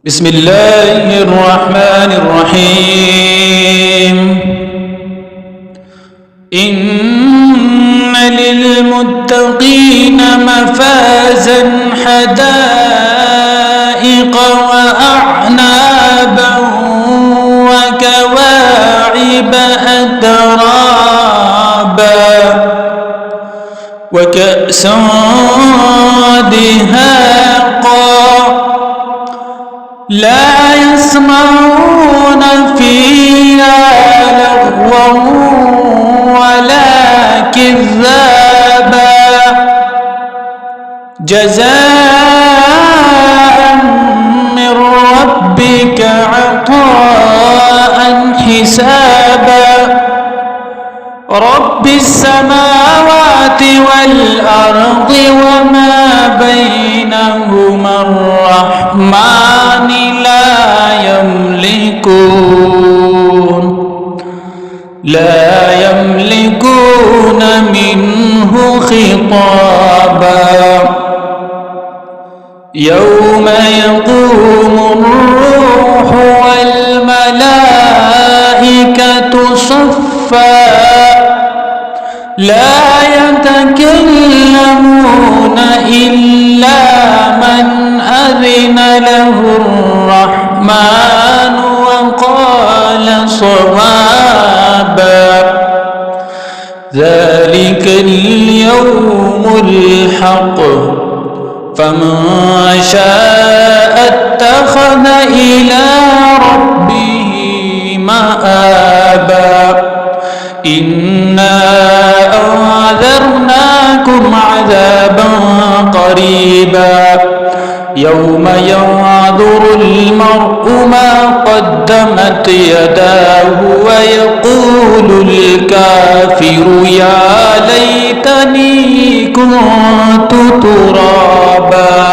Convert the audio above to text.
بسم الله الرحمن الرحيم. إن للمتقين مفازا حدائق وأعنابا وكواعب أترابا وكأسا دهاقا لا يسمعون فيها لغوا ولا كذابا جزاء من ربك عطاء حسابا رب السماوات والأرض وما بينهما الرحمن لا يملكون منه خطابا يوم يقوم الروح والملائكة صفا لا يتكلمون إلا من أذن له الرحمن وقال صوابا ذلك اليوم الحق فمن شاء اتخذ إلى ربه مآبا إنا أنذرناكم عذابا قريبا يوم ينظر المرء ما قدمت يداه ويقول الكافر يا ليتني كنت ترابا.